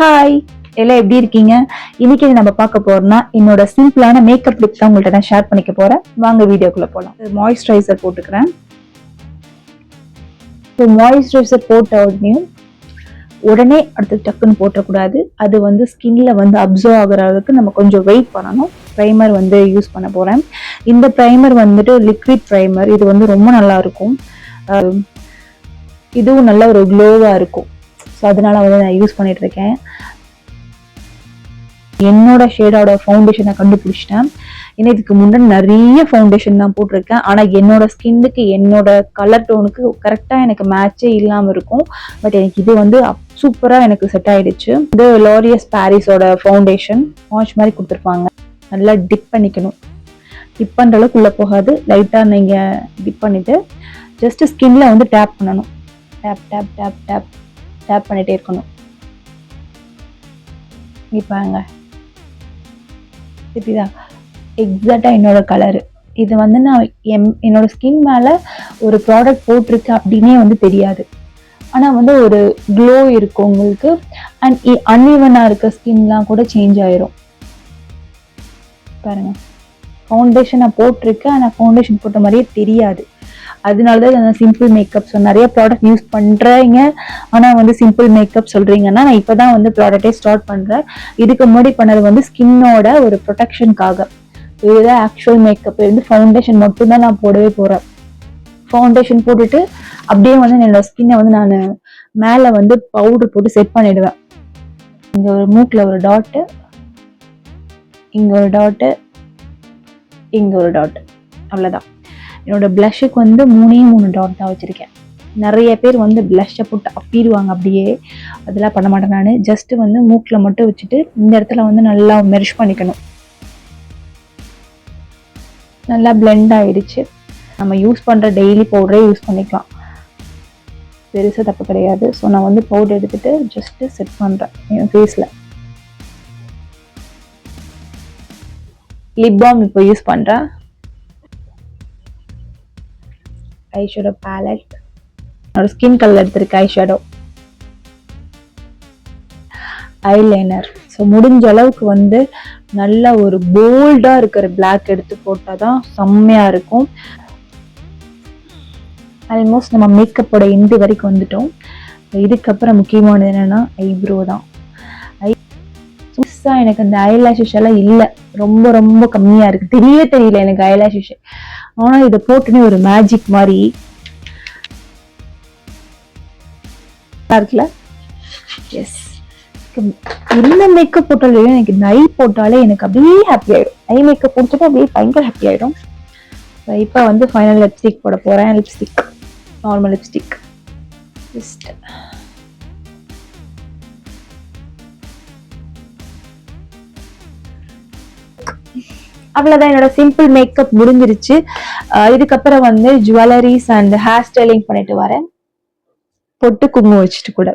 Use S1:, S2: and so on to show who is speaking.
S1: Hi, எல்லாம் எப்படி இருக்கீங்க? இன்னைக்கு நம்ம பார்க்க போறோம்னா என்னோட சிம்பிளான மேக்கப் லுக் தான் உங்கள்கிட்ட நான் ஷேர் பண்ணிக்க போறேன். வாங்க வீடியோக்குள்ள போலாம். மாய்ஸ்சரைசர் போட்டுக்கிறேன். மாய்ஸ்சரைசர் போட்ட உடனே அடுத்து டக்குன்னு போட்டக்கூடாது. அது வந்து ஸ்கின்ல வந்து அப்சர்வ் ஆகுற அளவுக்கு நம்ம கொஞ்சம் வெயிட் பண்ணணும். ப்ரைமர் வந்து யூஸ் பண்ண போறேன். இந்த ப்ரைமர் வந்துட்டு லிக்விட் ப்ரைமர். இது வந்து ரொம்ப நல்லா இருக்கும். இதுவும் நல்ல ஒரு க்ளோவா இருக்கும். ஸோ அதனால வந்து நான் யூஸ் பண்ணிட்டு இருக்கேன். என்னோட ஷேடோட ஃபவுண்டேஷனை கண்டுபிடிச்சிட்டேன். ஏன்னா இதுக்கு முன்னாடி நிறைய ஃபவுண்டேஷன் தான் போட்டிருக்கேன். ஆனால் என்னோட ஸ்கின்னுக்கு என்னோட கலர் டோனுக்கு கரெக்டாக எனக்கு மேட்சே இல்லாமல் இருக்கும். பட் எனக்கு இது வந்து சூப்பராக எனக்கு செட் ஆயிடுச்சு. இது லோரியஸ் பாரிஸோட ஃபவுண்டேஷன் வாஷ் மாதிரி கொடுத்துருப்பாங்க. நல்லா டிப் பண்ணிக்கணும். டிப் பண்ணுற அளவுக்கு உள்ளே போகாது. லைட்டாக நீங்கள் டிப் பண்ணிட்டு ஜஸ்ட் ஸ்கின்ல வந்து டேப் பண்ணணும். டேப் டேப் டேப் டேப் டேப் பண்ணிட்டே இருக்கணும். இப்பாங்க இப்படிதான் எக்ஸாக்டா என்னோட கலரு. இது வந்து நான் என்னோட ஸ்கின் மேல ஒரு ப்ராடக்ட் போட்டிருக்கு அப்படின்னே வந்து தெரியாது. ஆனா வந்து ஒரு க்ளோ இருக்கும் உங்களுக்கு. அண்ட் அன்இவனா இருக்க ஸ்கின்லாம் கூட சேஞ்ச் ஆயிரும். பாருங்க, ஃபவுண்டேஷன் நான் போட்டிருக்கேன். ஆனால் ஃபவுண்டேஷன் போட்ட மாதிரியே தெரியாது. அதனாலதான் நான் சிம்பிள் மேக்கப் நிறைய ப்ராடக்ட் யூஸ் பண்றீங்க. ஆனா வந்து சிம்பிள் மேக்கப் சொல்றீங்கன்னா நான் இப்பதான் வந்து ப்ராடக்டே ஸ்டார்ட் பண்றேன். இதுக்கு முன்னாடி பண்ணது வந்து ஸ்கின்னோட ஒரு ப்ரொடெக்ஷனுக்காக. இதுதான் ஆக்சுவல் மேக்கப். இருந்து ஃபவுண்டேஷன் மட்டும் தான் நான் போடவே போறேன். ஃபவுண்டேஷன் போட்டுட்டு அப்படியே வந்து என்னோட ஸ்கின்னை வந்து நான் மேல வந்து பவுடர் போட்டு செட் பண்ணிடுவேன். இங்க ஒரு மூக்குல ஒரு டாட்டு, இங்க ஒரு டாட்டு, இங்க ஒரு டாட், அவ்வளவுதான். என்னோட பிளஷுக்கு வந்து 3 டாட் தான் வச்சிருக்கேன். நிறைய பேர் வந்து பிளஷை போட்டு அப்பிடுவாங்க அப்படியே. அதெல்லாம் பண்ண மாட்டேன். நான் ஜஸ்ட் வந்து மூக்கில் மட்டும் வச்சுட்டு இந்த இடத்துல வந்து நல்லா மெர்ஜ் பண்ணிக்கணும். நல்லா பிளெண்ட் ஆயிடுச்சு. நம்ம யூஸ் பண்ற டெய்லி பவுடரே யூஸ் பண்ணிக்கலாம். பெருசாக தப்பு கிடையாது. ஸோ நான் வந்து பவுடர் எடுத்துட்டு ஜஸ்ட் செட் பண்றேன் என் ஃபேஸ்ல. லிப் பாம் இப்போ யூஸ் பண்றேன். ஐஷேடோ பேலட், என்னோட ஸ்கின் கலர் எடுத்திருக்க ஐஷேடோ, ஐலைனர். ஸோ முடிஞ்ச அளவுக்கு வந்து நல்ல ஒரு போல்டா இருக்கிற பிளாக் எடுத்து போட்டாதான் செம்மையா இருக்கும். ஆல்மோஸ்ட் நம்ம மேக்கப்போட எண்டு வரைக்கும் வந்துட்டோம். இதுக்கப்புறம் முக்கியமானது என்னன்னா ஐப்ரோ தான். புதுசா எனக்கு அந்த ஐலாஷஸ் எல்லாம் இல்லை, ரொம்ப ரொம்ப கம்மியா இருக்கு. தெரியல எனக்கு ஐலாஷஸ். ஆனா இதை போட்டுன்னு ஒரு மேஜிக் மாதிரி இருக்குல்ல. எஸ், என்ன மேக்கப் போட்டாலும் எனக்கு இந்த ஐ போட்டாலே எனக்கு அப்படியே ஹாப்பி ஆயிடும். ஐ மேக்கப் போட்டுட்டு அப்படியே பயங்கர ஹாப்பி ஆயிடும். இப்போ வந்து ஃபைனல் லிப்ஸ்டிக் போட போறேன். Lipstick, normal lipstick. ஜஸ்ட் அவ்வளவுதான். என்னோட சிம்பிள் மேக்கப் முடிஞ்சிருச்சு. இதுக்கப்புறம் வந்து ஜுவல்லரிஸ் அண்ட் ஹேர் ஸ்டைலிங் பண்ணிட்டு வரேன். பொட்டு குங்குமம் வச்சுட்டு கூட.